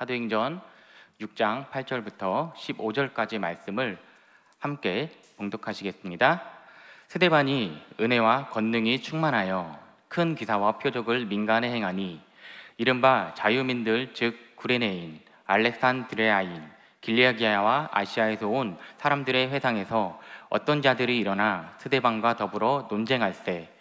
사도행전 6장 8절부터 15절까지 말씀을 함께 봉독하시겠습니다. 스데반이 은혜와 권능이 충만하여 큰 기사와 표적을 민간에 행하니 이른바 자유민들 즉 구레네인, 알렉산드레아인, 길리기아와 아시아에서 온 사람들의 회당에서 어떤 자들이 일어나 스데반과 더불어 논쟁할세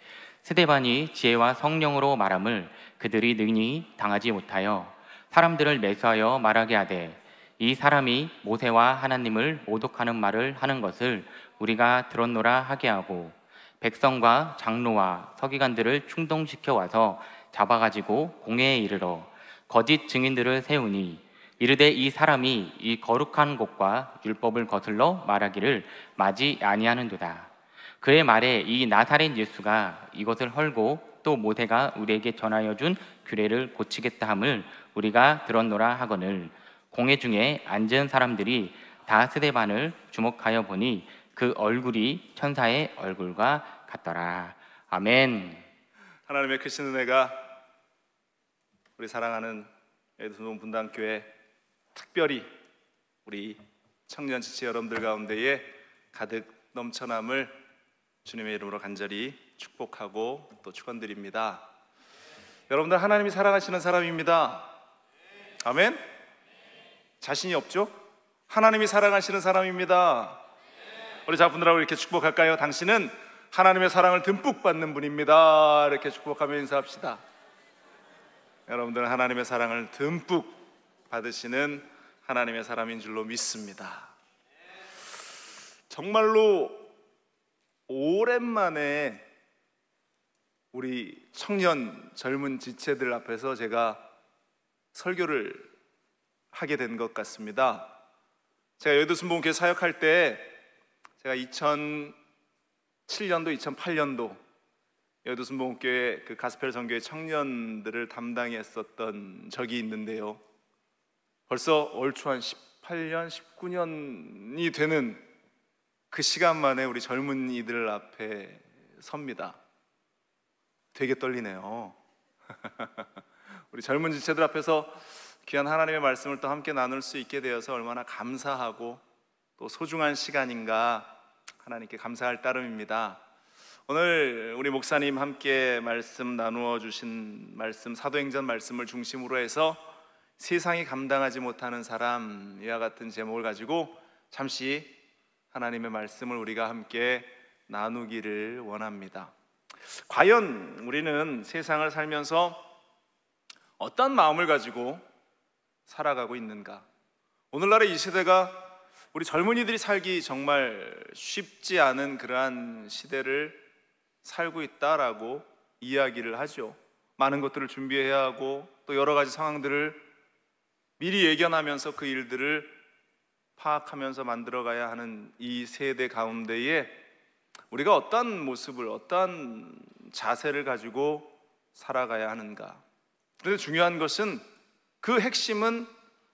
스데반이 지혜와 성령으로 말함을 그들이 능히 당하지 못하여 사람들을 매수하여 말하게 하되 이 사람이 모세와 하나님을 모독하는 말을 하는 것을 우리가 들었노라 하게 하고 백성과 장로와 서기관들을 충동시켜 와서 잡아가지고 공회에 이르러 거짓 증인들을 세우니 이르되 이 사람이 이 거룩한 곳과 율법을 거슬러 말하기를 마지 아니하는도다. 그의 말에 이 나사렛 예수가 이것을 헐고 또 모세가 우리에게 전하여 준 규례를 고치겠다 함을 우리가 들었노라 하거늘 공회 중에 앉은 사람들이 다 스데반을 주목하여 보니 그 얼굴이 천사의 얼굴과 같더라. 아멘. 하나님의 크신 은혜가 우리 사랑하는 에드슨 분당교회 특별히 우리 청년 지체 여러분들 가운데에 가득 넘쳐남을 주님의 이름으로 간절히 축복하고 또 축원드립니다. 여러분들 하나님이 사랑하시는 사람입니다. 아멘. 자신이 없죠? 하나님이 사랑하시는 사람입니다. 우리 자분들하고 이렇게 축복할까요? 당신은 하나님의 사랑을 듬뿍 받는 분입니다. 이렇게 축복하며 인사합시다. 여러분들은 하나님의 사랑을 듬뿍 받으시는 하나님의 사람인 줄로 믿습니다. 정말로 오랜만에 우리 청년 젊은 지체들 앞에서 제가 설교를 하게 된 것 같습니다. 제가 여의도 순복음교회 사역할 때 제가 2007년도 2008년도 여의도 순복음교회 그 가스펠 선교회 청년들을 담당했었던 적이 있는데요, 벌써 얼추 한 18년 19년이 되는 그 시간 만에 우리 젊은이들 앞에 섭니다. 되게 떨리네요. 우리 젊은 지체들 앞에서 귀한 하나님의 말씀을 또 함께 나눌 수 있게 되어서 얼마나 감사하고 또 소중한 시간인가 하나님께 감사할 따름입니다. 오늘 우리 목사님 함께 말씀 나누어 주신 말씀, 사도행전 말씀을 중심으로 해서 세상이 감당하지 못하는 사람, 이와 같은 제목을 가지고 잠시 하나님의 말씀을 우리가 함께 나누기를 원합니다. 과연 우리는 세상을 살면서 어떤 마음을 가지고 살아가고 있는가? 오늘날의 이 시대가 우리 젊은이들이 살기 정말 쉽지 않은 그러한 시대를 살고 있다라고 이야기를 하죠. 많은 것들을 준비해야 하고 또 여러 가지 상황들을 미리 예견하면서 그 일들을 파악하면서 만들어가야 하는 이 세대 가운데에 우리가 어떤 모습을, 어떤 자세를 가지고 살아가야 하는가? 그런데 중요한 것은 그 핵심은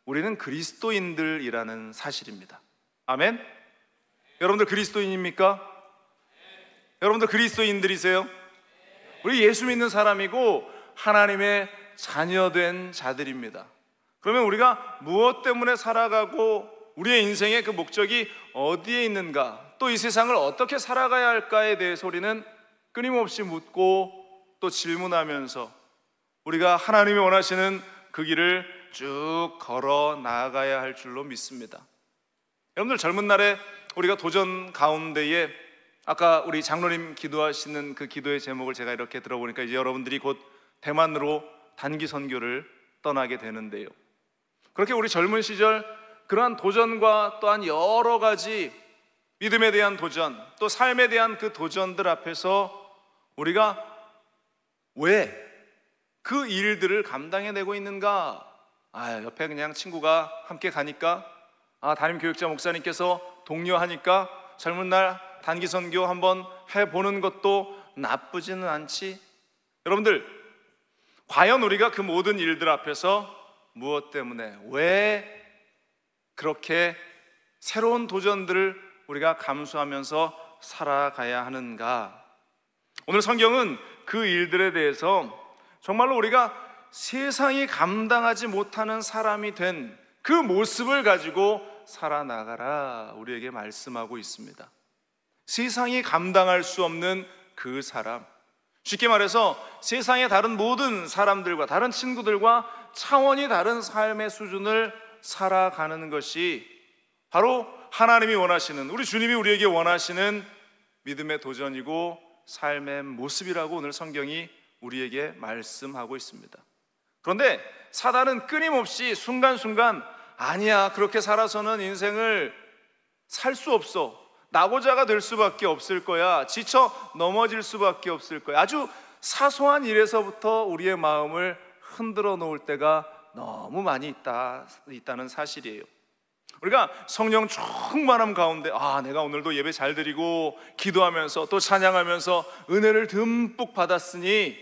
우리는 그리스도인들이라는 사실입니다. 아멘? 여러분들 그리스도인입니까? 여러분들 그리스도인들이세요? 우리 예수 믿는 사람이고 하나님의 자녀된 자들입니다. 그러면 우리가 무엇 때문에 살아가고 우리의 인생의 그 목적이 어디에 있는가, 또 이 세상을 어떻게 살아가야 할까에 대해서 우리는 끊임없이 묻고 또 질문하면서 우리가 하나님이 원하시는 그 길을 쭉 걸어 나아가야 할 줄로 믿습니다. 여러분들 젊은 날에 우리가 도전 가운데에 아까 우리 장로님 기도하시는 그 기도의 제목을 제가 이렇게 들어보니까 이제 여러분들이 곧 대만으로 단기 선교를 떠나게 되는데요, 그렇게 우리 젊은 시절 그러한 도전과 또한 여러 가지 믿음에 대한 도전, 또 삶에 대한 그 도전들 앞에서 우리가 왜 그 일들을 감당해내고 있는가? 옆에 그냥 친구가 함께 가니까, 담임 교육자 목사님께서 독려하니까 젊은 날 단기 선교 한번 해보는 것도 나쁘지는 않지. 여러분들, 과연 우리가 그 모든 일들 앞에서 무엇 때문에, 왜 그렇게 새로운 도전들을 우리가 감수하면서 살아가야 하는가? 오늘 성경은 그 일들에 대해서 정말로 우리가 세상이 감당하지 못하는 사람이 된 그 모습을 가지고 살아나가라 우리에게 말씀하고 있습니다. 세상이 감당할 수 없는 그 사람, 쉽게 말해서 세상의 다른 모든 사람들과 다른 친구들과 차원이 다른 삶의 수준을 살아가는 것이 바로 하나님이 원하시는, 우리 주님이 우리에게 원하시는 믿음의 도전이고 삶의 모습이라고 오늘 성경이 우리에게 말씀하고 있습니다. 그런데 사단은 끊임없이 순간순간 아니야, 그렇게 살아서는 인생을 살 수 없어, 낙오자가 될 수밖에 없을 거야, 지쳐 넘어질 수밖에 없을 거야, 아주 사소한 일에서부터 우리의 마음을 흔들어 놓을 때가 너무 많이 있다는 사실이에요. 우리가 성령 충만함 가운데 내가 오늘도 예배 잘 드리고 기도하면서 또 찬양하면서 은혜를 듬뿍 받았으니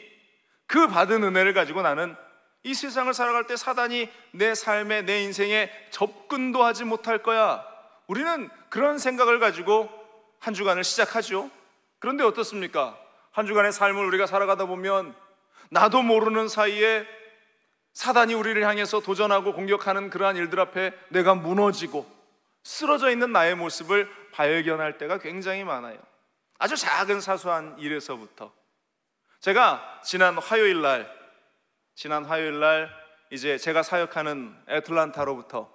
그 받은 은혜를 가지고 나는 이 세상을 살아갈 때 사단이 내 삶에, 내 인생에 접근도 하지 못할 거야, 우리는 그런 생각을 가지고 한 주간을 시작하죠. 그런데 어떻습니까? 한 주간의 삶을 우리가 살아가다 보면 나도 모르는 사이에 사단이 우리를 향해서 도전하고 공격하는 그러한 일들 앞에 내가 무너지고 쓰러져 있는 나의 모습을 발견할 때가 굉장히 많아요. 아주 작은 사소한 일에서부터. 제가 지난 화요일 날 이제 제가 사역하는 애틀란타로부터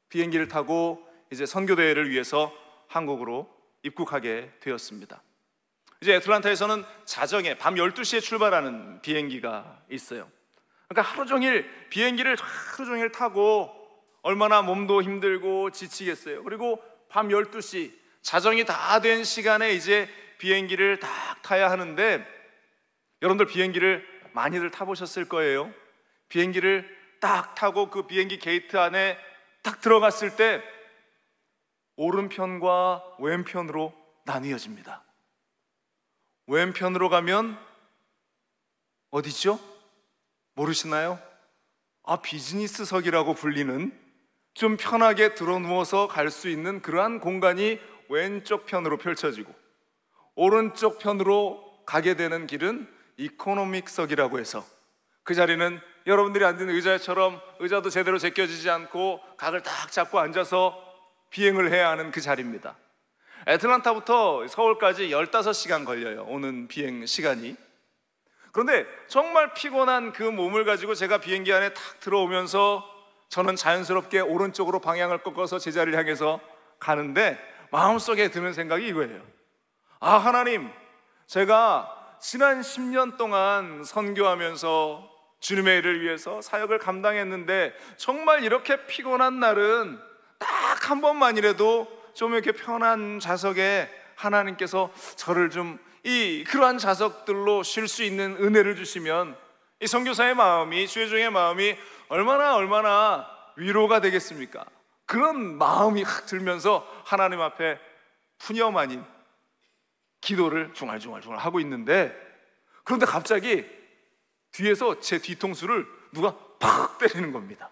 비행기를 타고 이제 선교대회를 위해서 한국으로 입국하게 되었습니다. 이제 애틀란타에서는 자정에 밤 12시에 출발하는 비행기가 있어요. 그러니까 비행기를 하루 종일 타고 얼마나 몸도 힘들고 지치겠어요. 그리고 밤 12시 자정이 다 된 시간에 이제 비행기를 딱 타야 하는데, 여러분들 비행기를 많이들 타보셨을 거예요. 비행기를 딱 타고 그 비행기 게이트 안에 딱 들어갔을 때 오른편과 왼편으로 나뉘어집니다. 왼편으로 가면 어디죠? 모르시나요? 비즈니스석이라고 불리는 좀 편하게 들어 누워서 갈 수 있는 그러한 공간이 왼쪽 편으로 펼쳐지고, 오른쪽 편으로 가게 되는 길은 이코노믹석이라고 해서 그 자리는 여러분들이 앉은 의자처럼 의자도 제대로 제껴지지 않고 각을 딱 잡고 앉아서 비행을 해야 하는 그 자리입니다. 애틀란타부터 서울까지 15시간 걸려요, 오는 비행 시간이. 그런데 정말 피곤한 그 몸을 가지고 제가 비행기 안에 탁 들어오면서 저는 자연스럽게 오른쪽으로 방향을 꺾어서 제 자리를 향해서 가는데 마음속에 드는 생각이 이거예요. 하나님, 제가 지난 10년 동안 선교하면서 주님의 일을 위해서 사역을 감당했는데 정말 이렇게 피곤한 날은 딱 한 번만이라도 좀 이렇게 편한 좌석에 하나님께서 저를 좀 그러한 좌석들로 쉴 수 있는 은혜를 주시면 이 선교사의 마음이, 주의종의 마음이 얼마나 위로가 되겠습니까? 그런 마음이 확 들면서 하나님 앞에 푸념 아닌 기도를 중얼중얼 하고 있는데, 그런데 갑자기 뒤에서 제 뒤통수를 누가 팍 때리는 겁니다.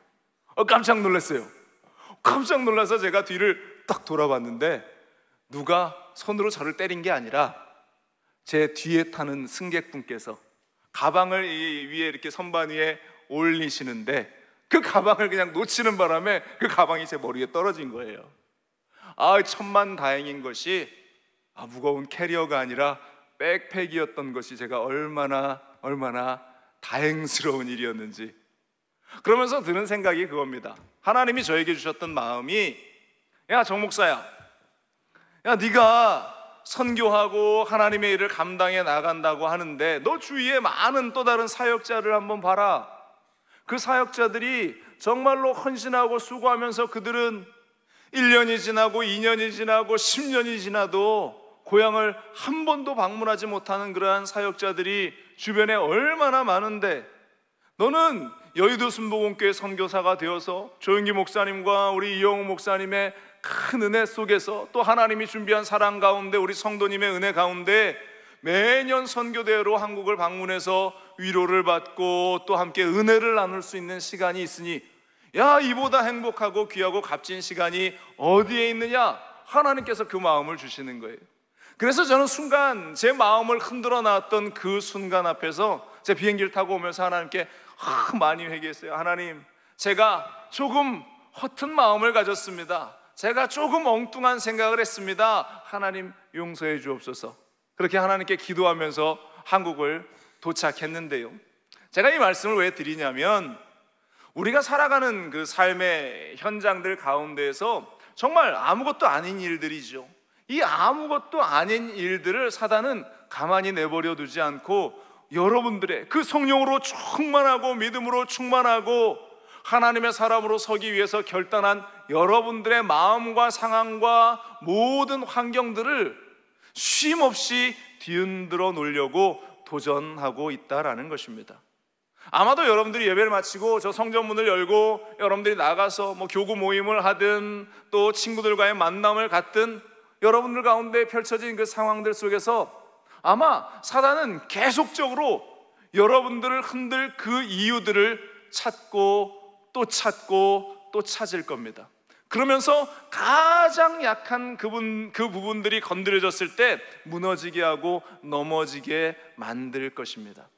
깜짝 놀랐어요. 깜짝 놀라서 제가 뒤를 딱 돌아봤는데 누가 손으로 저를 때린 게 아니라 제 뒤에 타는 승객분께서 가방을 이 위에 이렇게 선반 위에 올리시는데 그 가방을 그냥 놓치는 바람에 그 가방이 제 머리에 떨어진 거예요. 천만다행인 것이 무거운 캐리어가 아니라 백팩이었던 것이 제가 얼마나 다행스러운 일이었는지. 그러면서 드는 생각이 그겁니다. 하나님이 저에게 주셨던 마음이, 야 정목사야, 네가 선교하고 하나님의 일을 감당해 나간다고 하는데 너 주위에 많은 또 다른 사역자를 한번 봐라. 그 사역자들이 정말로 헌신하고 수고하면서 그들은 1년이 지나고 2년이 지나고 10년이 지나도 고향을 한 번도 방문하지 못하는 그러한 사역자들이 주변에 얼마나 많은데, 너는 여의도 순복음교회 선교사가 되어서 조영기 목사님과 우리 이영우 목사님의 큰 은혜 속에서 또 하나님이 준비한 사랑 가운데 우리 성도님의 은혜 가운데 매년 선교대회로 한국을 방문해서 위로를 받고 또 함께 은혜를 나눌 수 있는 시간이 있으니, 이보다 행복하고 귀하고 값진 시간이 어디에 있느냐? 하나님께서 그 마음을 주시는 거예요. 그래서 저는 순간 제 마음을 흔들어 놨던 그 순간 앞에서 제 비행기를 타고 오면서 하나님께 많이 회개했어요. 하나님, 제가 조금 허튼 마음을 가졌습니다. 제가 조금 엉뚱한 생각을 했습니다. 하나님 용서해 주옵소서. 그렇게 하나님께 기도하면서 한국을 도착했는데요, 제가 이 말씀을 왜 드리냐면, 우리가 살아가는 그 삶의 현장들 가운데에서 정말 아무것도 아닌 일들이죠. 이 아무것도 아닌 일들을 사단은 가만히 내버려 두지 않고 여러분들의 그 성령으로 충만하고 믿음으로 충만하고 하나님의 사람으로 서기 위해서 결단한 여러분들의 마음과 상황과 모든 환경들을 쉼없이 뒤흔들어 놓으려고 도전하고 있다라는 것입니다. 아마도 여러분들이 예배를 마치고 저 성전문을 열고 여러분들이 나가서 교구 모임을 하든 또 친구들과의 만남을 갖든 여러분들 가운데 펼쳐진 그 상황들 속에서 아마 사단은 계속적으로 여러분들을 흔들 그 이유들을 찾고 또 찾고 또 찾을 겁니다. 그러면서 가장 약한 그 부분들이 건드려졌을 때 무너지게 하고 넘어지게 만들 것입니다.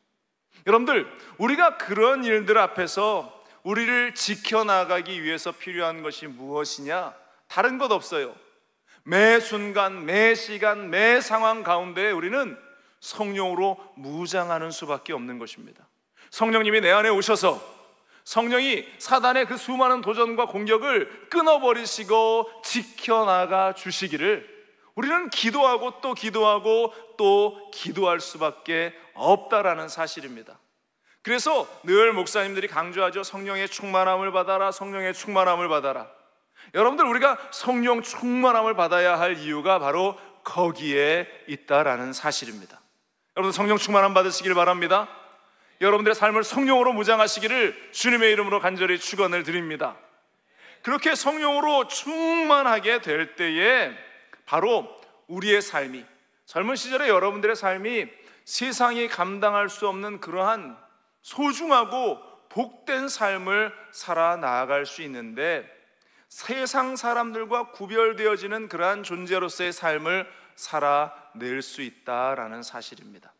여러분들, 우리가 그런 일들 앞에서 우리를 지켜나가기 위해서 필요한 것이 무엇이냐? 다른 것 없어요. 매 순간, 매 시간, 매 상황 가운데 우리는 성령으로 무장하는 수밖에 없는 것입니다. 성령님이 내 안에 오셔서 성령이 사단의 그 수많은 도전과 공격을 끊어버리시고 지켜나가 주시기를 우리는 기도하고 또 기도하고 또 기도할 수밖에 없다라는 사실입니다. 그래서 늘 목사님들이 강조하죠. 성령의 충만함을 받아라, 성령의 충만함을 받아라. 여러분들, 우리가 성령 충만함을 받아야 할 이유가 바로 거기에 있다라는 사실입니다. 여러분, 성령 충만함 받으시길 바랍니다. 여러분들의 삶을 성령으로 무장하시기를 주님의 이름으로 간절히 축원을 드립니다. 그렇게 성령으로 충만하게 될 때에 바로 우리의 삶이, 젊은 시절에 여러분들의 삶이 세상이 감당할 수 없는 그러한 소중하고 복된 삶을 살아 나아갈 수 있는데, 세상 사람들과 구별되어지는 그러한 존재로서의 삶을 살아낼 수 있다라는 사실입니다.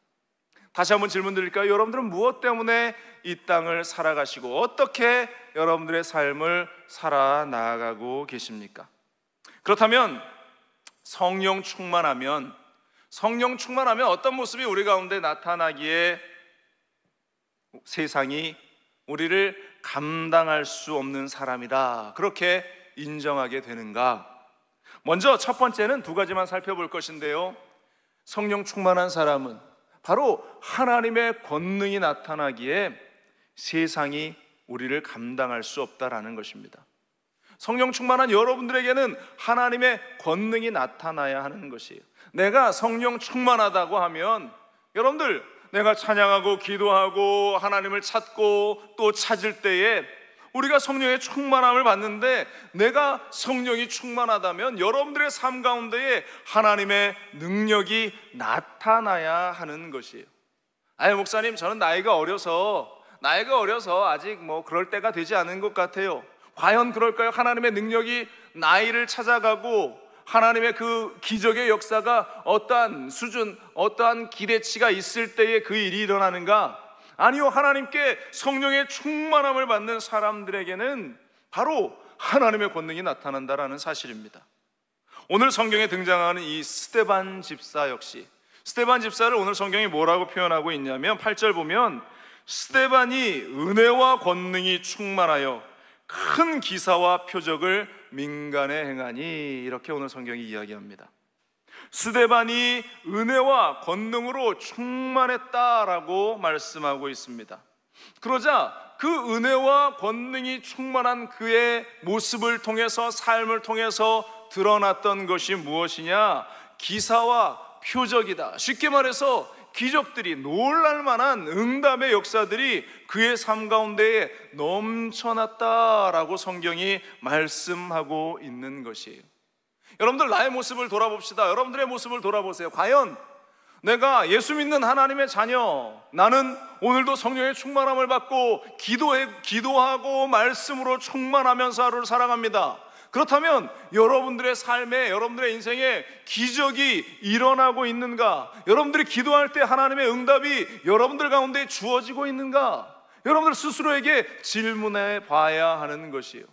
다시 한번 질문 드릴까요? 여러분들은 무엇 때문에 이 땅을 살아가시고 어떻게 여러분들의 삶을 살아나가고 계십니까? 그렇다면 성령 충만하면 어떤 모습이 우리 가운데 나타나기에 세상이 우리를 감당할 수 없는 사람이다, 그렇게 인정하게 되는가? 먼저 첫 번째는 두 가지만 살펴볼 것인데요, 성령 충만한 사람은 바로 하나님의 권능이 나타나기에 세상이 우리를 감당할 수 없다라는 것입니다. 성령 충만한 여러분들에게는 하나님의 권능이 나타나야 하는 것이에요. 내가 성령 충만하다고 하면, 여러분들, 내가 찬양하고 기도하고 하나님을 찾고 또 찾을 때에 우리가 성령의 충만함을 받는데, 내가 성령이 충만하다면 여러분들의 삶 가운데에 하나님의 능력이 나타나야 하는 것이에요. 아니, 목사님, 저는 나이가 어려서 아직 그럴 때가 되지 않은 것 같아요. 과연 그럴까요? 하나님의 능력이 나이를 찾아가고 하나님의 그 기적의 역사가 어떠한 수준, 어떠한 기대치가 있을 때에 그 일이 일어나는가? 아니요, 하나님께 성령의 충만함을 받는 사람들에게는 바로 하나님의 권능이 나타난다라는 사실입니다. 오늘 성경에 등장하는 이 스데반 집사 역시, 스데반 집사를 오늘 성경이 뭐라고 표현하고 있냐면 8절 보면, 스데반이 은혜와 권능이 충만하여 큰 기사와 표적을 민간에 행하니, 이렇게 오늘 성경이 이야기합니다. 스데반이 은혜와 권능으로 충만했다라고 말씀하고 있습니다. 그러자 그 은혜와 권능이 충만한 그의 모습을 통해서, 삶을 통해서 드러났던 것이 무엇이냐? 기사와 표적이다. 쉽게 말해서 기적들이, 놀랄만한 응답의 역사들이 그의 삶 가운데에 넘쳐났다라고 성경이 말씀하고 있는 것이에요. 여러분들, 나의 모습을 돌아봅시다. 여러분들의 모습을 돌아보세요. 과연 내가 예수 믿는 하나님의 자녀, 나는 오늘도 성령의 충만함을 받고 기도하고 말씀으로 충만하면서 하루를 살아갑니다. 그렇다면 여러분들의 삶에, 여러분들의 인생에 기적이 일어나고 있는가? 여러분들이 기도할 때 하나님의 응답이 여러분들 가운데 주어지고 있는가? 여러분들 스스로에게 질문해 봐야 하는 것이에요.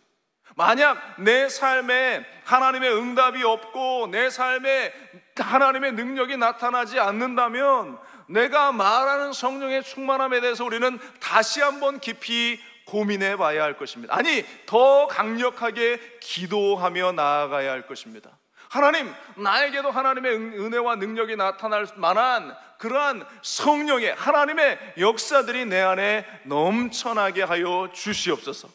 만약 내 삶에 하나님의 응답이 없고 내 삶에 하나님의 능력이 나타나지 않는다면 내가 말하는 성령의 충만함에 대해서 우리는 다시 한번 깊이 고민해 봐야 할 것입니다. 아니, 더 강력하게 기도하며 나아가야 할 것입니다. 하나님, 나에게도 하나님의 은혜와 능력이 나타날 만한 그러한 성령의 하나님의 역사들이 내 안에 넘쳐나게 하여 주시옵소서.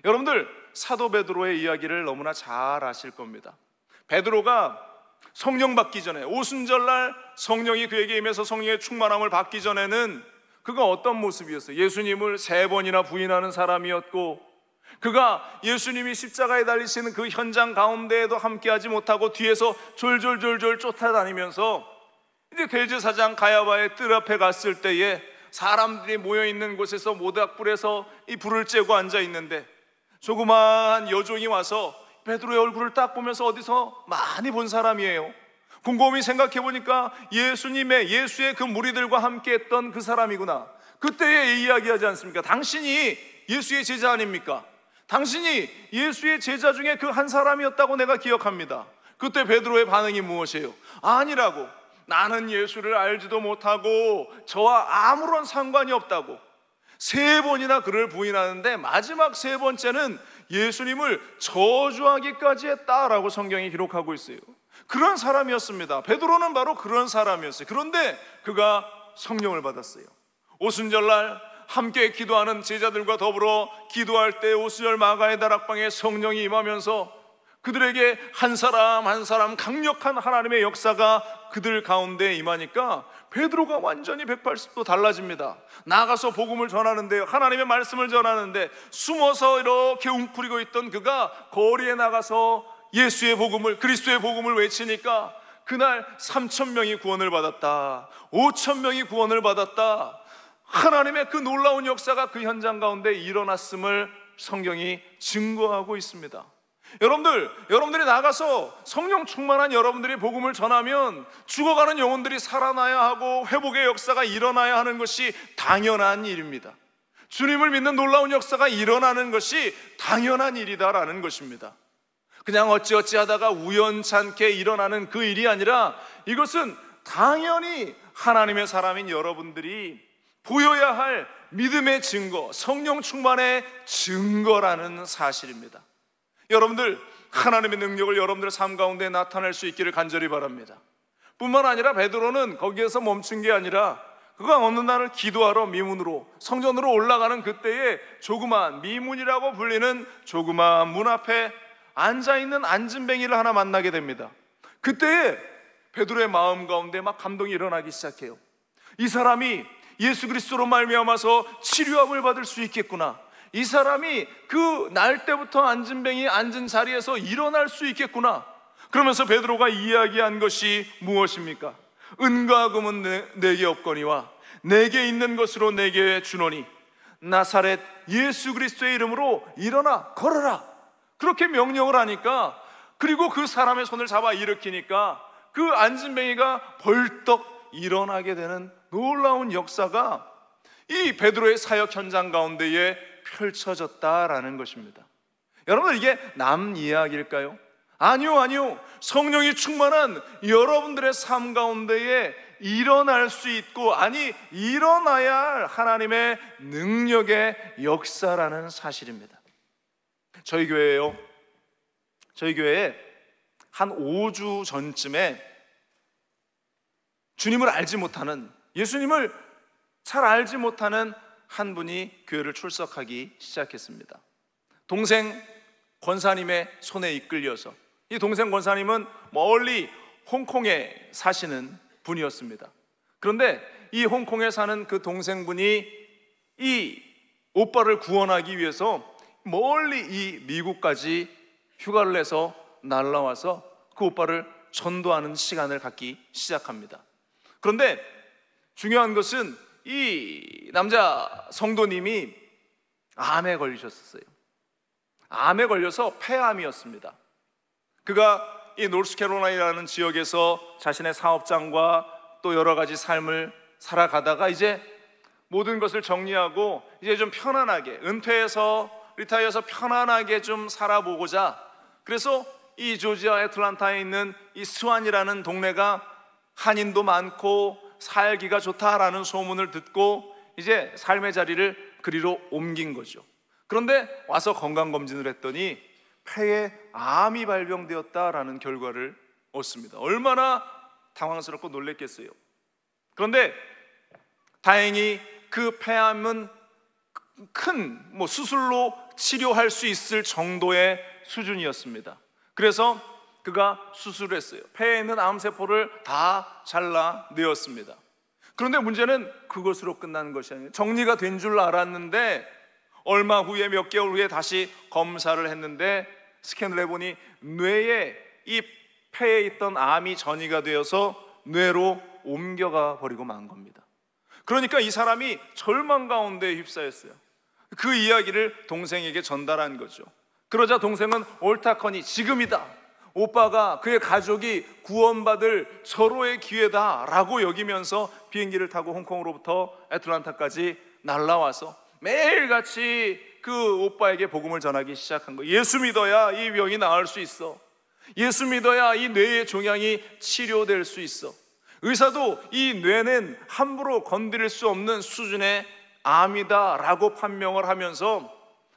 여러분들, 사도 베드로의 이야기를 너무나 잘 아실 겁니다. 베드로가 성령 받기 전에, 오순절날 성령이 그에게 임해서 성령의 충만함을 받기 전에는 그가 어떤 모습이었어요? 예수님을 3번이나 부인하는 사람이었고, 그가 예수님이 십자가에 달리시는 그 현장 가운데에도 함께하지 못하고 뒤에서 졸졸졸졸 쫓아다니면서 이제 대제사장 가야바의 뜰 앞에 갔을 때에 사람들이 모여있는 곳에서 모닥불에서 이 불을 쬐고 앉아있는데 조그마한 여종이 와서 베드로의 얼굴을 딱 보면서 어디서 많이 본 사람이에요. 곰곰이 생각해 보니까 예수의 그 무리들과 함께 했던 그 사람이구나. 그때에 이야기하지 않습니까? 당신이 예수의 제자 아닙니까? 당신이 예수의 제자 중에 그 한 사람이었다고 내가 기억합니다. 그때 베드로의 반응이 무엇이에요? 아니라고, 나는 예수를 알지도 못하고 저와 아무런 상관이 없다고 3번이나 그를 부인하는데 마지막 3번째는 예수님을 저주하기까지 했다라고 성경이 기록하고 있어요. 그런 사람이었습니다. 베드로는 바로 그런 사람이었어요. 그런데 그가 성령을 받았어요. 오순절날 함께 기도하는 제자들과 더불어 기도할 때 오순절 마가의 다락방에 성령이 임하면서 그들에게 한 사람 한 사람 강력한 하나님의 역사가 그들 가운데 임하니까 베드로가 완전히 180도 달라집니다. 나가서 복음을 전하는데요, 하나님의 말씀을 전하는데 숨어서 이렇게 웅크리고 있던 그가 거리에 나가서 예수의 복음을, 그리스도의 복음을 외치니까 그날 3,000명이 구원을 받았다, 5,000명이 구원을 받았다. 하나님의 그 놀라운 역사가 그 현장 가운데 일어났음을 성경이 증거하고 있습니다. 여러분들이 나가서 성령 충만한 여러분들이 복음을 전하면 죽어가는 영혼들이 살아나야 하고 회복의 역사가 일어나야 하는 것이 당연한 일입니다. 주님을 믿는 놀라운 역사가 일어나는 것이 당연한 일이다라는 것입니다. 그냥 어찌어찌 하다가 우연찮게 일어나는 그 일이 아니라 이것은 당연히 하나님의 사람인 여러분들이 보여야 할 믿음의 증거, 성령 충만의 증거라는 사실입니다. 여러분들, 하나님의 능력을 여러분들의 삶 가운데 나타낼 수 있기를 간절히 바랍니다. 뿐만 아니라 베드로는 거기에서 멈춘 게 아니라 그가 어느 날을 기도하러 미문으로, 성전으로 올라가는 그때에 조그마한, 미문이라고 불리는 조그마한 문 앞에 앉아있는 안진뱅이를 하나 만나게 됩니다. 그때에 베드로의 마음 가운데 막 감동이 일어나기 시작해요. 이 사람이 예수 그리스도로 말미암아서 치료함을 받을 수 있겠구나, 이 사람이 그 날 때부터 안진뱅이 앉은 자리에서 일어날 수 있겠구나. 그러면서 베드로가 이야기한 것이 무엇입니까? 은과 금은 내게 없거니와 내게 있는 것으로 내게 주노니 나사렛 예수 그리스도의 이름으로 일어나 걸어라. 그렇게 명령을 하니까, 그리고 그 사람의 손을 잡아 일으키니까 그 안진뱅이가 벌떡 일어나게 되는 놀라운 역사가 이 베드로의 사역 현장 가운데에 펼쳐졌다라는 것입니다. 여러분, 이게 남 이야기일까요? 아니요. 성령이 충만한 여러분들의 삶 가운데에 일어날 수 있고, 아니 일어나야 할 하나님의 능력의 역사라는 사실입니다. 저희 교회에 한 5주 전쯤에 주님을 알지 못하는, 예수님을 잘 알지 못하는 한 분이 교회를 출석하기 시작했습니다. 동생 권사님의 손에 이끌려서, 이 동생 권사님은 멀리 홍콩에 사시는 분이었습니다. 그런데 이 홍콩에 사는 그 동생분이 이 오빠를 구원하기 위해서 멀리 이 미국까지 휴가를 내서 날라와서 그 오빠를 전도하는 시간을 갖기 시작합니다. 그런데 중요한 것은 이 남자 성도님이 암에 걸리셨어요. 암에 걸려서 폐암이었습니다. 그가 이 노스캐롤라이나라는 지역에서 자신의 사업장과 또 여러 가지 삶을 살아가다가 이제 모든 것을 정리하고 이제 좀 편안하게 리타이어해서 편안하게 좀 살아보고자, 그래서 이 조지아 애틀란타에 있는 이 스완이라는 동네가 한인도 많고 살기가 좋다라는 소문을 듣고 이제 삶의 자리를 그리로 옮긴 거죠. 그런데 와서 건강검진을 했더니 폐에 암이 발병되었다라는 결과를 얻습니다. 얼마나 당황스럽고 놀랬겠어요. 그런데 다행히 그 폐암은 큰 수술로 치료할 수 있을 정도의 수준이었습니다. 그래서 그가 수술을 했어요. 폐에 있는 암세포를 다 잘라내었습니다. 그런데 문제는 그것으로 끝나는 것이 아니에요. 정리가 된 줄 알았는데 얼마 후에, 몇 개월 후에 다시 검사를 했는데 스캔을 해보니 뇌에, 이 폐에 있던 암이 전이가 되어서 뇌로 옮겨가 버리고 만 겁니다. 그러니까 이 사람이 절망 가운데 휩싸였어요. 그 이야기를 동생에게 전달한 거죠. 그러자 동생은 옳다커니 지금이다, 오빠가, 그의 가족이 구원받을 절호의 기회다 라고 여기면서 비행기를 타고 홍콩으로부터 애틀란타까지 날아와서 매일같이 그 오빠에게 복음을 전하기 시작한 거예요. 예수 믿어야 이 병이 나을 수 있어. 예수 믿어야 이 뇌의 종양이 치료될 수 있어. 의사도 이 뇌는 함부로 건드릴 수 없는 수준의 암이다 라고 판명을 하면서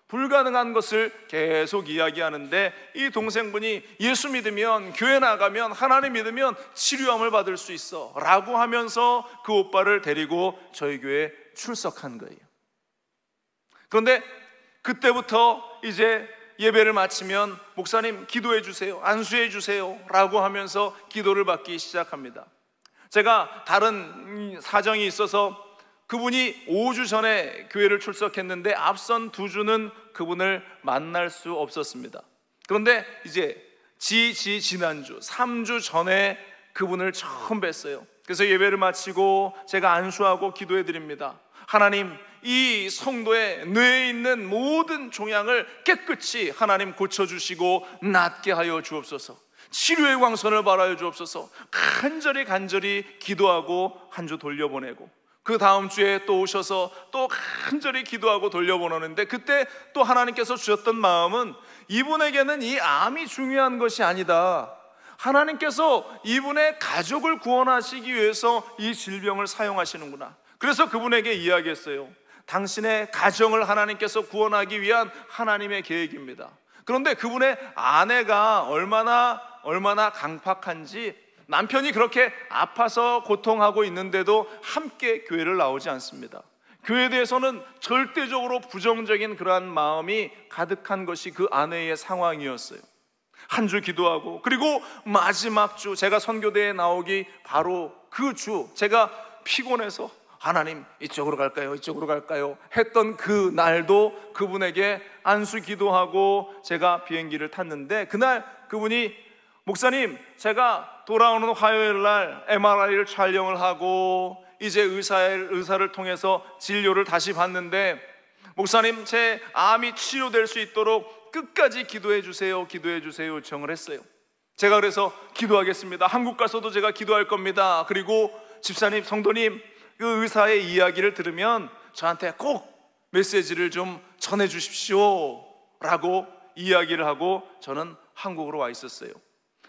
불가능한 것을 계속 이야기하는데, 이 동생분이 예수 믿으면, 교회 나가면, 하나님 믿으면 치료함을 받을 수 있어 라고 하면서 그 오빠를 데리고 저희 교회에 출석한 거예요. 그런데 그때부터 이제 예배를 마치면 목사님 기도해 주세요, 안수해 주세요 라고 하면서 기도를 받기 시작합니다. 제가 다른 사정이 있어서 그분이 5주 전에 교회를 출석했는데 앞선 2주는 그분을 만날 수 없었습니다. 그런데 이제 지난주 3주 전에 그분을 처음 뵀어요. 그래서 예배를 마치고 제가 안수하고 기도해 드립니다. 하나님, 이 성도의 뇌에 있는 모든 종양을 깨끗이 하나님 고쳐주시고 낫게 하여 주옵소서. 치료의 광선을 발하여 주옵소서. 간절히 기도하고 한 주 돌려보내고, 그 다음 주에 또 오셔서 또 간절히 기도하고 돌려보내는데, 그때 또 하나님께서 주셨던 마음은 이분에게는 이 암이 중요한 것이 아니다, 하나님께서 이분의 가족을 구원하시기 위해서 이 질병을 사용하시는구나. 그래서 그분에게 이야기했어요. 당신의 가정을 하나님께서 구원하기 위한 하나님의 계획입니다. 그런데 그분의 아내가 얼마나 강팍한지, 남편이 그렇게 아파서 고통하고 있는데도 함께 교회를 나오지 않습니다. 교회에 대해서는 절대적으로 부정적인 그러한 마음이 가득한 것이 그 아내의 상황이었어요. 한 주 기도하고, 그리고 마지막 주, 제가 선교대에 나오기 바로 그 주, 제가 피곤해서 하나님 이쪽으로 갈까요, 이쪽으로 갈까요 했던 그 날도 그분에게 안수 기도하고 제가 비행기를 탔는데, 그날 그분이 목사님, 제가 돌아오는 화요일 날 MRI를 촬영을 하고 이제 의사를 통해서 진료를 다시 받는데, 목사님, 제 암이 치료될 수 있도록 끝까지 기도해 주세요 요청을 했어요. 제가 그래서 기도하겠습니다, 한국 가서도 제가 기도할 겁니다, 그리고 집사님, 성도님, 그 의사의 이야기를 들으면 저한테 꼭 메시지를 좀 전해 주십시오 라고 이야기를 하고 저는 한국으로 와 있었어요.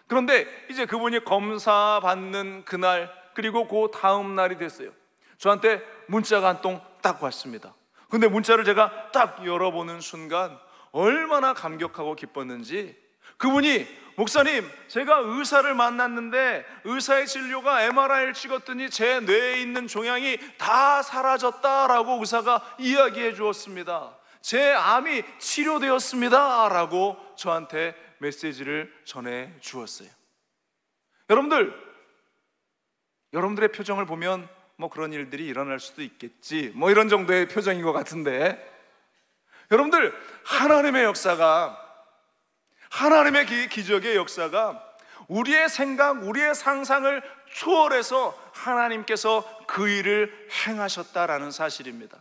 그런데 이제 그분이 검사 받는 그날, 그리고 그 다음 날이 됐어요. 저한테 문자가 한 통 딱 왔습니다. 근데 문자를 제가 딱 열어보는 순간 얼마나 감격하고 기뻤는지, 그분이 목사님, 제가 의사를 만났는데 의사의 진료가 MRI를 찍었더니 제 뇌에 있는 종양이 다 사라졌다라고 의사가 이야기해 주었습니다. 제 암이 치료되었습니다 라고 저한테 메시지를 전해 주었어요. 여러분들의 표정을 보면 그런 일들이 일어날 수도 있겠지, 이런 정도의 표정인 것 같은데, 여러분들, 하나님의 역사가, 하나님의 기적의 역사가 우리의 생각, 우리의 상상을 초월해서 하나님께서 그 일을 행하셨다라는 사실입니다.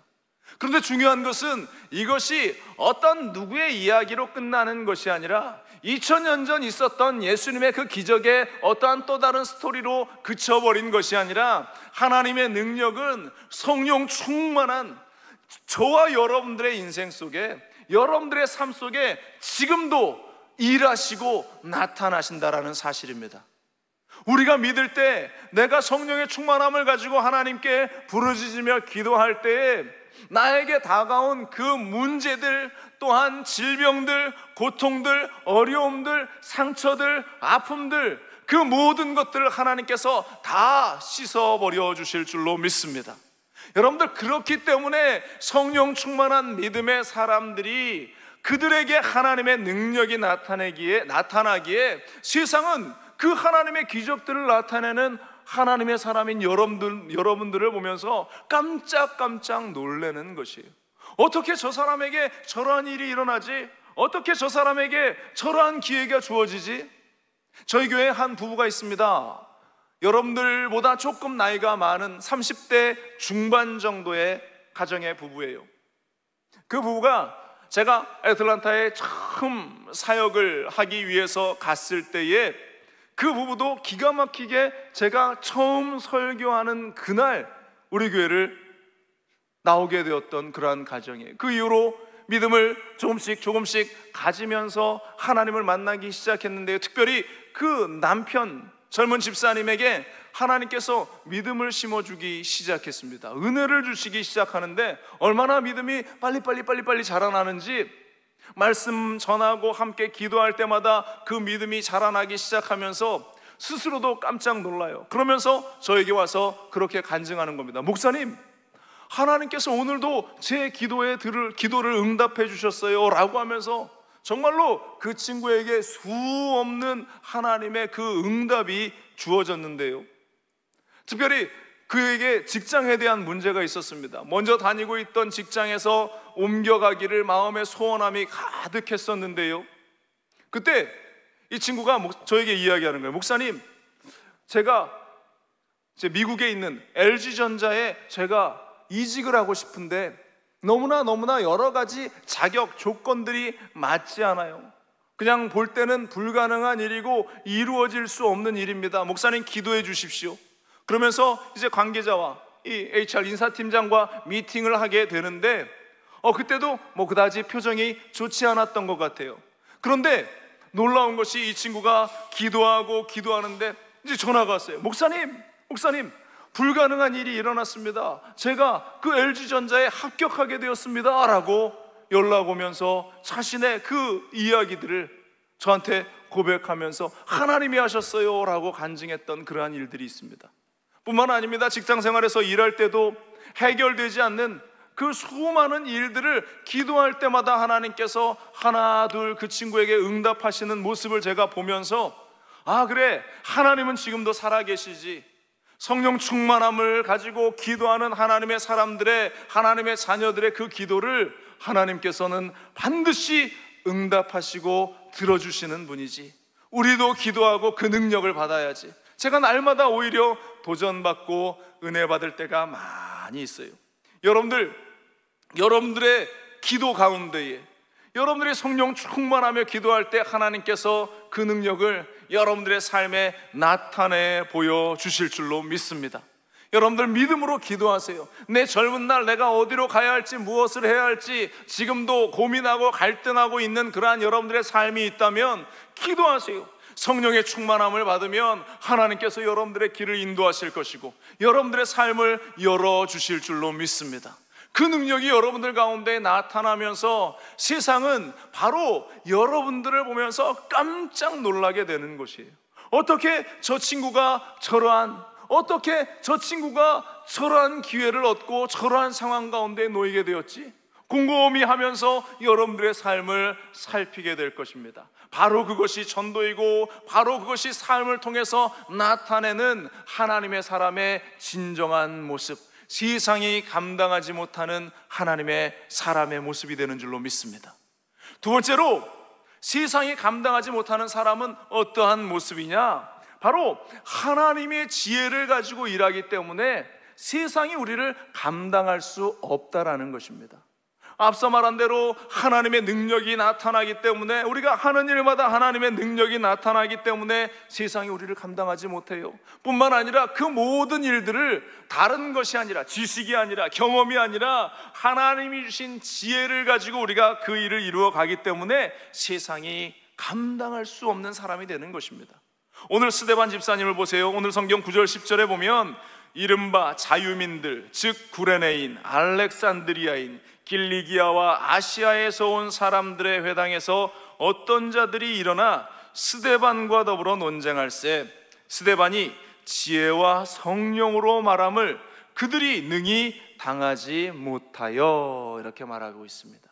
그런데 중요한 것은 이것이 어떤 누구의 이야기로 끝나는 것이 아니라 2000년 전 있었던 예수님의 그 기적의 어떠한 또 다른 스토리로 그쳐버린 것이 아니라 하나님의 능력은 성령 충만한 저와 여러분들의 인생 속에, 여러분들의 삶 속에 지금도 일하시고 나타나신다라는 사실입니다. 우리가 믿을 때, 내가 성령의 충만함을 가지고 하나님께 부르짖으며 기도할 때에 나에게 다가온 그 문제들, 또한 질병들, 고통들, 어려움들, 상처들, 아픔들, 그 모든 것들을 하나님께서 다 씻어버려 주실 줄로 믿습니다. 여러분들, 그렇기 때문에 성령 충만한 믿음의 사람들이 그들에게 하나님의 능력이 나타나기에 세상은 그 하나님의 기적들을 나타내는 하나님의 사람인 여러분들을 보면서 깜짝깜짝 놀라는 것이에요. 어떻게 저 사람에게 저러한 일이 일어나지? 어떻게 저 사람에게 저러한 기회가 주어지지? 저희 교회에 한 부부가 있습니다. 여러분들보다 조금 나이가 많은 30대 중반 정도의 가정의 부부예요. 그 부부가 제가 애틀란타에 처음 사역을 하기 위해서 갔을 때에 그 부부도 기가 막히게 제가 처음 설교하는 그날 우리 교회를 나오게 되었던 그러한 가정이에요. 그 이후로 믿음을 조금씩 가지면서 하나님을 만나기 시작했는데요, 특별히 그 남편 젊은 집사님에게 하나님께서 믿음을 심어주기 시작했습니다. 은혜를 주시기 시작하는데 얼마나 믿음이 빨리 자라나는지, 말씀 전하고 함께 기도할 때마다 그 믿음이 자라나기 시작하면서 스스로도 깜짝 놀라요. 그러면서 저에게 와서 그렇게 간증하는 겁니다. 목사님, 하나님께서 오늘도 제 기도를 응답해 주셨어요 라고 하면서 정말로 그 친구에게 수 없는 하나님의 그 응답이 주어졌는데요, 특별히 그에게 직장에 대한 문제가 있었습니다. 먼저 다니고 있던 직장에서 옮겨가기를 마음에 소원함이 가득했었는데요, 그때 이 친구가 저에게 이야기하는 거예요. 목사님, 제가 미국에 있는 LG전자에 제가 이직을 하고 싶은데 너무나 여러 가지 자격 조건들이 맞지 않아요. 그냥 볼 때는 불가능한 일이고 이루어질 수 없는 일입니다. 목사님, 기도해 주십시오. 그러면서 이제 관계자와 이 HR 인사팀장과 미팅을 하게 되는데 그때도 그다지 표정이 좋지 않았던 것 같아요. 그런데 놀라운 것이 이 친구가 기도하는데 이제 전화가 왔어요. 목사님, 불가능한 일이 일어났습니다. 제가 그 LG전자에 합격하게 되었습니다 라고 연락 오면서 자신의 그 이야기들을 저한테 고백하면서 하나님이 하셨어요 라고 간증했던 그러한 일들이 있습니다. 뿐만 아닙니다. 직장 생활에서 일할 때도 해결되지 않는 그 수많은 일들을 기도할 때마다 하나님께서 하나 둘 그 친구에게 응답하시는 모습을 제가 보면서, 아 그래, 하나님은 지금도 살아계시지. 성령 충만함을 가지고 기도하는 하나님의 사람들의, 하나님의 자녀들의 그 기도를 하나님께서는 반드시 응답하시고 들어주시는 분이지. 우리도 기도하고 그 능력을 받아야지. 제가 날마다 오히려 도전받고 은혜 받을 때가 많이 있어요. 여러분들의 기도 가운데에, 여러분들이 성령 충만하며 기도할 때 하나님께서 그 능력을 여러분들의 삶에 나타내 보여주실 줄로 믿습니다. 여러분들 믿음으로 기도하세요. 내 젊은 날 내가 어디로 가야 할지, 무엇을 해야 할지 지금도 고민하고 갈등하고 있는 그러한 여러분들의 삶이 있다면 기도하세요. 성령의 충만함을 받으면 하나님께서 여러분들의 길을 인도하실 것이고 여러분들의 삶을 열어주실 줄로 믿습니다. 그 능력이 여러분들 가운데 나타나면서 세상은 바로 여러분들을 보면서 깜짝 놀라게 되는 것이에요. 어떻게 저 친구가 저러한 기회를 얻고 저러한 상황 가운데 놓이게 되었지? 곰곰이 하면서 여러분들의 삶을 살피게 될 것입니다. 바로 그것이 전도이고 바로 그것이 삶을 통해서 나타내는 하나님의 사람의 진정한 모습, 세상이 감당하지 못하는 하나님의 사람의 모습이 되는 줄로 믿습니다. 두 번째로, 세상이 감당하지 못하는 사람은 어떠한 모습이냐? 바로 하나님의 지혜를 가지고 일하기 때문에 세상이 우리를 감당할 수 없다라는 것입니다. 앞서 말한 대로 하나님의 능력이 나타나기 때문에, 우리가 하는 일마다 하나님의 능력이 나타나기 때문에 세상이 우리를 감당하지 못해요. 뿐만 아니라 그 모든 일들을 다른 것이 아니라, 지식이 아니라, 경험이 아니라 하나님이 주신 지혜를 가지고 우리가 그 일을 이루어 가기 때문에 세상이 감당할 수 없는 사람이 되는 것입니다. 오늘 스데반 집사님을 보세요. 오늘 성경 9절 10절에 보면 이른바 자유민들, 즉 구레네인, 알렉산드리아인, 길리기아와 아시아에서 온 사람들의 회당에서 어떤 자들이 일어나 스데반과 더불어 논쟁할세. 스데반이 지혜와 성령으로 말함을 그들이 능히 당하지 못하여, 이렇게 말하고 있습니다.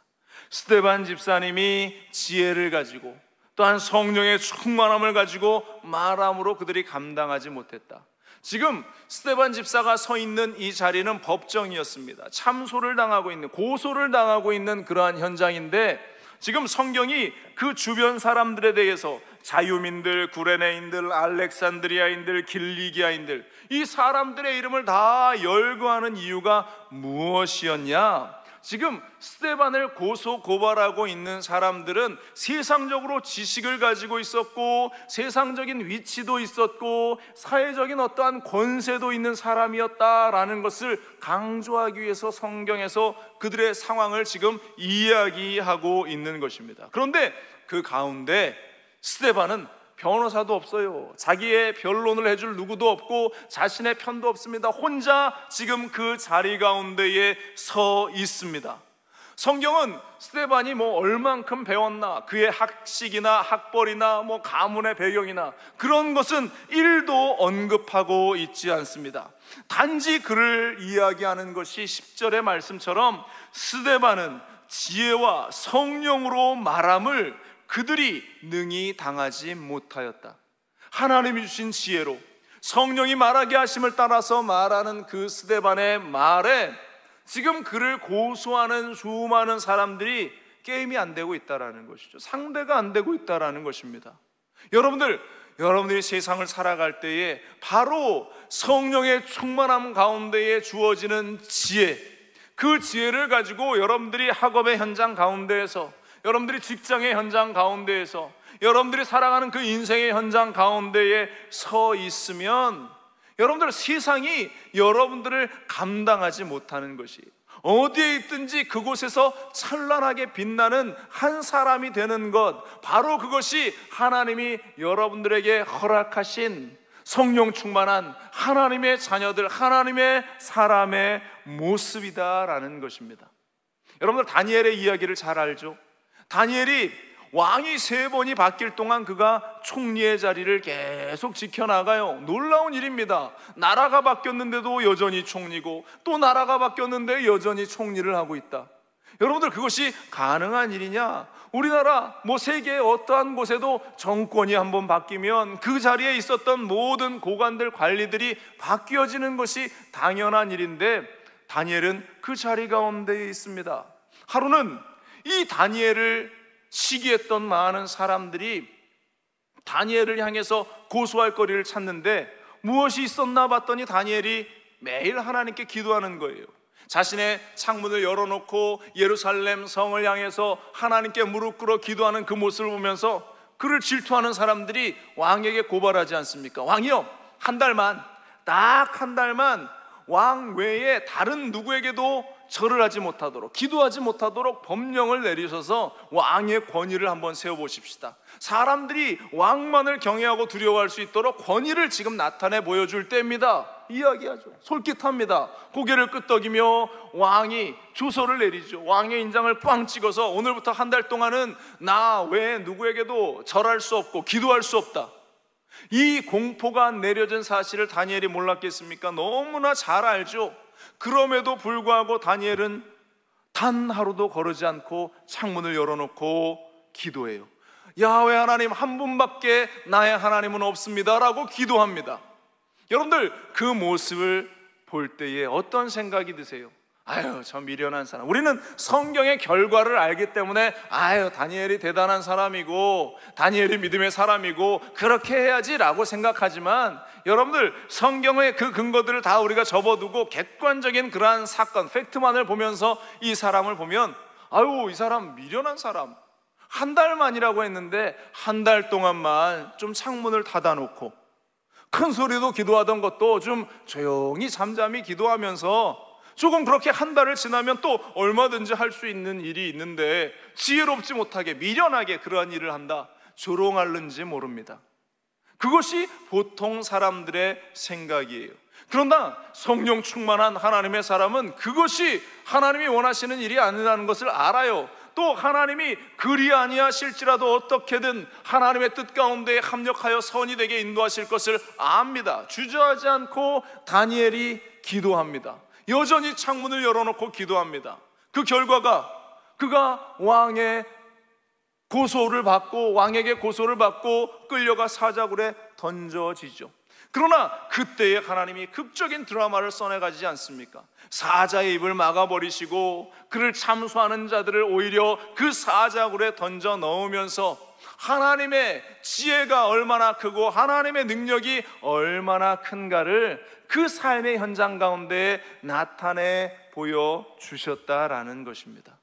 스데반 집사님이 지혜를 가지고 또한 성령의 충만함을 가지고 말함으로 그들이 감당하지 못했다. 지금 스데반 집사가 서 있는 이 자리는 법정이었습니다. 참소를 당하고 있는, 고소를 당하고 있는 그러한 현장인데, 지금 성경이 그 주변 사람들에 대해서 자유민들, 구레네인들, 알렉산드리아인들, 길리기아인들, 이 사람들의 이름을 다 열거하는 이유가 무엇이었냐? 지금 스데반을 고소 고발하고 있는 사람들은 세상적으로 지식을 가지고 있었고, 세상적인 위치도 있었고, 사회적인 어떠한 권세도 있는 사람이었다라는 것을 강조하기 위해서 성경에서 그들의 상황을 지금 이야기하고 있는 것입니다. 그런데 그 가운데 스데반은 변호사도 없어요. 자기의 변론을 해줄 누구도 없고 자신의 편도 없습니다. 혼자 지금 그 자리 가운데에 서 있습니다. 성경은 스데반이 얼만큼 배웠나, 그의 학식이나 학벌이나 가문의 배경이나 그런 것은 1도 언급하고 있지 않습니다. 단지 그를 이야기하는 것이 10절의 말씀처럼 스데반은 지혜와 성령으로 말함을 그들이 능히 당하지 못하였다. 하나님이 주신 지혜로 성령이 말하게 하심을 따라서 말하는 그 스데반의 말에 지금 그를 고소하는 수많은 사람들이 게임이 안 되고 있다는 것이죠. 상대가 안 되고 있다는 것입니다. 여러분들이 세상을 살아갈 때에 바로 성령의 충만함 가운데에 주어지는 지혜, 그 지혜를 가지고 여러분들이 학업의 현장 가운데에서, 여러분들이 직장의 현장 가운데에서, 여러분들이 살아가는 그 인생의 현장 가운데에 서 있으면 여러분들 세상이 여러분들을 감당하지 못하는 것이, 어디에 있든지 그곳에서 찬란하게 빛나는 한 사람이 되는 것, 바로 그것이 하나님이 여러분들에게 허락하신 성령 충만한 하나님의 자녀들, 하나님의 사람의 모습이다라는 것입니다. 여러분들 다니엘의 이야기를 잘 알죠? 다니엘이 왕이 3번이 바뀔 동안 그가 총리의 자리를 계속 지켜나가요. 놀라운 일입니다. 나라가 바뀌었는데도 여전히 총리고, 또 나라가 바뀌었는데 여전히 총리를 하고 있다. 여러분들 그것이 가능한 일이냐? 우리나라 세계의 어떠한 곳에도 정권이 한번 바뀌면 그 자리에 있었던 모든 고관들, 관리들이 바뀌어지는 것이 당연한 일인데, 다니엘은 그 자리 가운데에 있습니다. 하루는 이 다니엘을 시기했던 많은 사람들이 다니엘을 향해서 고소할 거리를 찾는데, 무엇이 있었나 봤더니 다니엘이 매일 하나님께 기도하는 거예요. 자신의 창문을 열어놓고 예루살렘 성을 향해서 하나님께 무릎 꿇어 기도하는 그 모습을 보면서 그를 질투하는 사람들이 왕에게 고발하지 않습니까? 왕이요, 딱 한 달만 왕 외에 다른 누구에게도 절을 하지 못하도록, 기도하지 못하도록 법령을 내리셔서 왕의 권위를 한번 세워보십시다. 사람들이 왕만을 경외하고 두려워할 수 있도록 권위를 지금 나타내 보여줄 때입니다. 이야기하죠. 솔깃합니다. 고개를 끄덕이며 왕이 주소를 내리죠. 왕의 인장을 꽝 찍어서 오늘부터 한 달 동안은 나 외에 누구에게도 절할 수 없고 기도할 수 없다. 이 공포가 내려진 사실을 다니엘이 몰랐겠습니까? 너무나 잘 알죠. 그럼에도 불구하고 다니엘은 단 하루도 거르지 않고 창문을 열어놓고 기도해요. 야훼 하나님 한 분밖에 나의 하나님은 없습니다 라고 기도합니다. 여러분들 그 모습을 볼 때에 어떤 생각이 드세요? 아유, 저 미련한 사람. 우리는 성경의 결과를 알기 때문에 다니엘이 대단한 사람이고 다니엘이 믿음의 사람이고 그렇게 해야지 라고 생각하지만, 여러분들 성경의 그 근거들을 다 우리가 접어두고 객관적인 그러한 사건, 팩트만을 보면서 이 사람을 보면 아유, 이 사람 미련한 사람, 한 달만이라고 했는데 한 달 동안만 좀 창문을 닫아놓고 큰 소리도 기도하던 것도 좀 조용히 잠잠히 기도하면서 조금 그렇게 한 달을 지나면 또 얼마든지 할 수 있는 일이 있는데 지혜롭지 못하게 미련하게 그러한 일을 한다, 조롱할는지 모릅니다. 그것이 보통 사람들의 생각이에요. 그러나 성령 충만한 하나님의 사람은 그것이 하나님이 원하시는 일이 아니라는 것을 알아요. 또 하나님이 그리 아니하실지라도 어떻게든 하나님의 뜻 가운데 합력하여 선이 되게 인도하실 것을 압니다. 주저하지 않고 다니엘이 기도합니다. 여전히 창문을 열어놓고 기도합니다. 그 결과가 그가 왕에게 고소를 받고 끌려가 사자굴에 던져지죠. 그러나 그때에 하나님이 극적인 드라마를 써내가지 않습니까? 사자의 입을 막아버리시고 그를 참소하는 자들을 오히려 그 사자굴에 던져 넣으면서 하나님의 지혜가 얼마나 크고 하나님의 능력이 얼마나 큰가를 그 삶의 현장 가운데 나타내 보여주셨다라는 것입니다.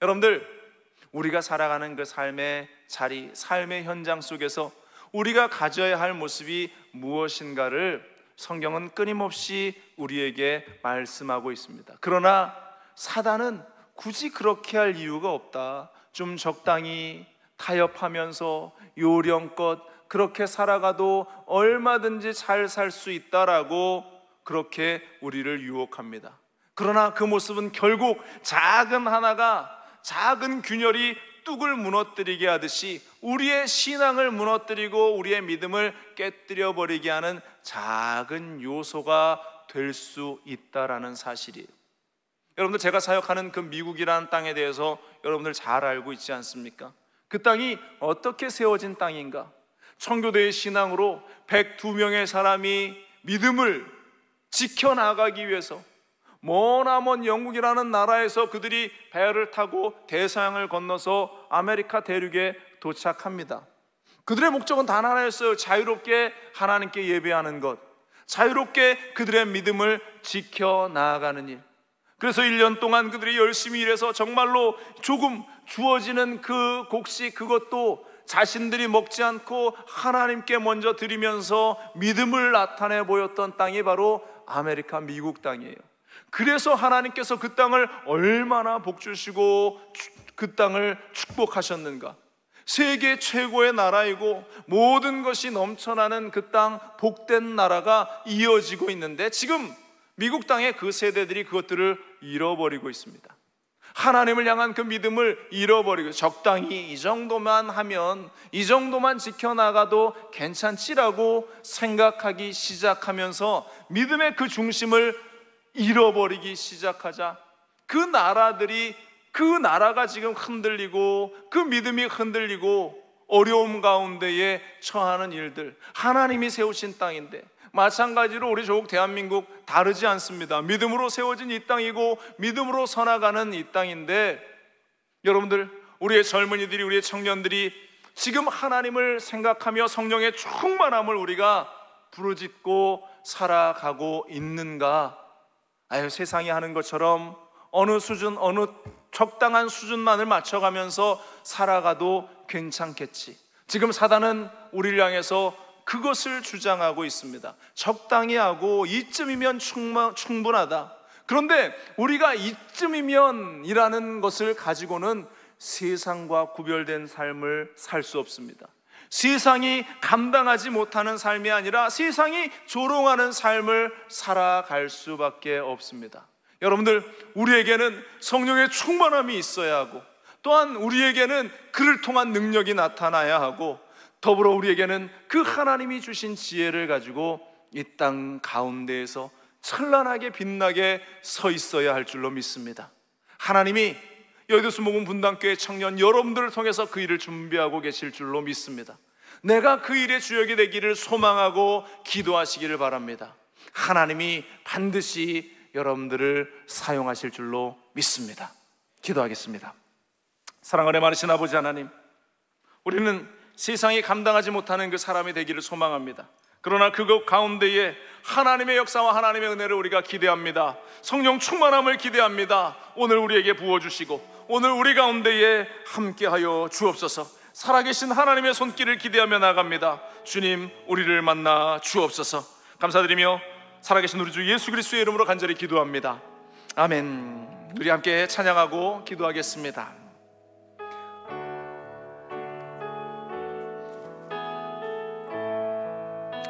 여러분들, 우리가 살아가는 그 삶의 자리, 삶의 현장 속에서 우리가 가져야 할 모습이 무엇인가를 성경은 끊임없이 우리에게 말씀하고 있습니다. 그러나 사단은 굳이 그렇게 할 이유가 없다, 좀 적당히 타협하면서 요령껏 그렇게 살아가도 얼마든지 잘 살 수 있다라고 그렇게 우리를 유혹합니다. 그러나 그 모습은 결국 작은 균열이 뚝을 무너뜨리게 하듯이 우리의 신앙을 무너뜨리고 우리의 믿음을 깨뜨려 버리게 하는 작은 요소가 될 수 있다라는 사실이에요. 여러분들, 제가 사역하는 그 미국이라는 땅에 대해서 여러분들 잘 알고 있지 않습니까? 그 땅이 어떻게 세워진 땅인가? 청교도의 신앙으로 102명의 사람이 믿음을 지켜나가기 위해서 머나먼 영국이라는 나라에서 그들이 배를 타고 대서양을 건너서 아메리카 대륙에 도착합니다. 그들의 목적은 단 하나였어요. 자유롭게 하나님께 예배하는 것, 자유롭게 그들의 믿음을 지켜나가는 일. 그래서 1년 동안 그들이 열심히 일해서 정말로 조금 주어지는 그 곡식, 그것도 자신들이 먹지 않고 하나님께 먼저 드리면서 믿음을 나타내 보였던 땅이 바로 아메리카 미국 땅이에요. 그래서 하나님께서 그 땅을 얼마나 복주시고 그 땅을 축복하셨는가. 세계 최고의 나라이고 모든 것이 넘쳐나는 그 땅, 복된 나라가 이어지고 있는데 지금 미국 땅의 그 세대들이 그것들을 잃어버리고 있습니다. 하나님을 향한 그 믿음을 잃어버리고 적당히 이 정도만 하면, 이 정도만 지켜나가도 괜찮지라고 생각하기 시작하면서 믿음의 그 중심을 잃어버리기 시작하자 그 나라가 지금 흔들리고 그 믿음이 흔들리고 어려움 가운데에 처하는 일들, 하나님이 세우신 땅인데 마찬가지로 우리 조국 대한민국 다르지 않습니다. 믿음으로 세워진 이 땅이고 믿음으로 서나가는 이 땅인데, 여러분들, 우리의 젊은이들이, 우리의 청년들이 지금 하나님을 생각하며 성령의 충만함을 우리가 부르짖고 살아가고 있는가? 아유, 세상이 하는 것처럼 어느 적당한 수준만을 맞춰가면서 살아가도 괜찮겠지. 지금 사단은 우리를 향해서 그것을 주장하고 있습니다. 적당히 하고 이쯤이면 충분하다. 그런데 우리가 이쯤이면 이라는 것을 가지고는 세상과 구별된 삶을 살 수 없습니다. 세상이 감당하지 못하는 삶이 아니라 세상이 조롱하는 삶을 살아갈 수밖에 없습니다. 여러분들, 우리에게는 성령의 충만함이 있어야 하고, 또한 우리에게는 그를 통한 능력이 나타나야 하고, 더불어 우리에게는 그 하나님이 주신 지혜를 가지고 이 땅 가운데에서 찬란하게 빛나게 서 있어야 할 줄로 믿습니다. 하나님이 여의도 순복음 분당교회 청년 여러분들을 통해서 그 일을 준비하고 계실 줄로 믿습니다. 내가 그 일의 주역이 되기를 소망하고 기도하시기를 바랍니다. 하나님이 반드시 여러분들을 사용하실 줄로 믿습니다. 기도하겠습니다. 사랑하는 많으신 아버지 하나님, 우리는 세상이 감당하지 못하는 그 사람이 되기를 소망합니다. 그러나 그것 가운데에 하나님의 역사와 하나님의 은혜를 우리가 기대합니다. 성령 충만함을 기대합니다. 오늘 우리에게 부어주시고 오늘 우리 가운데에 함께하여 주옵소서. 살아계신 하나님의 손길을 기대하며 나갑니다. 주님, 우리를 만나 주옵소서. 감사드리며 살아계신 우리 주 예수 그리스도의 이름으로 간절히 기도합니다. 아멘. 우리 함께 찬양하고 기도하겠습니다.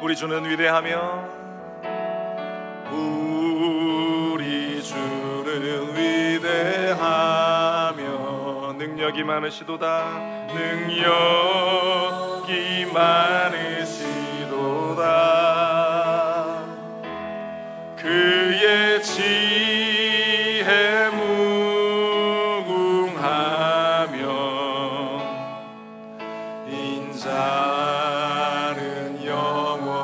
우리 주는 위대하며 우리 주는 위대하며 능력이 많으시도다. 능력이 많으시도다. 그의 지혜 무궁하며 인자는 영원하도다.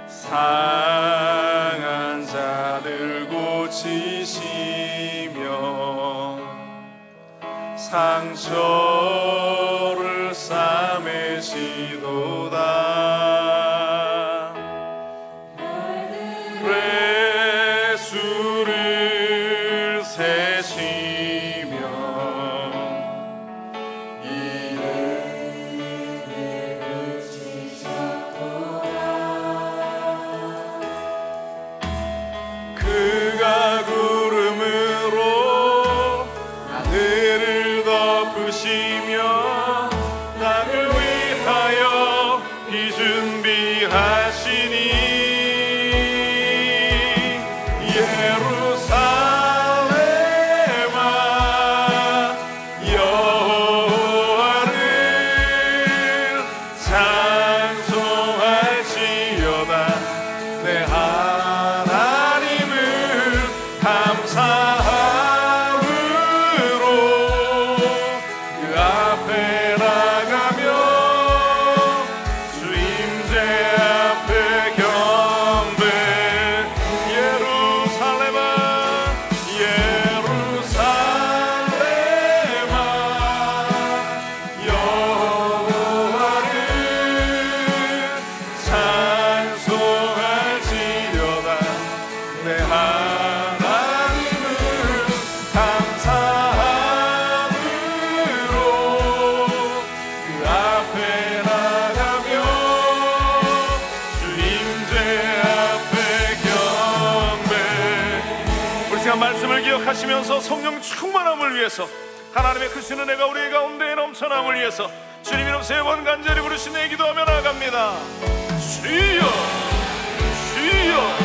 상한 자들 고치시며 상처를 싸매시도다. 괴수를 세시며 이름을 붙이셨도다. 그가 구름으로 하늘을 덮으시며 땅을 위하여 비 준비하시니 예루살렘아 여호와를 찬송할지어다. 내 하나님을 감사함으로 그 앞에 나가며 주 임재 앞에 경배. 예루살렘아 예루살렘아 여호와를 찬송할지어다. 내 하나님을 감사함으로 그 앞에 나가며 주 임재 앞에 경배. 우리 시간 말씀을 기억하시면서 성령 충만함을 위해서 하나님의 크신 은혜가 우리 가운데 넘쳐남을 위해서 주님 이름 세 번 간절히 부르시네 기도하며 나갑니다. 주여 주여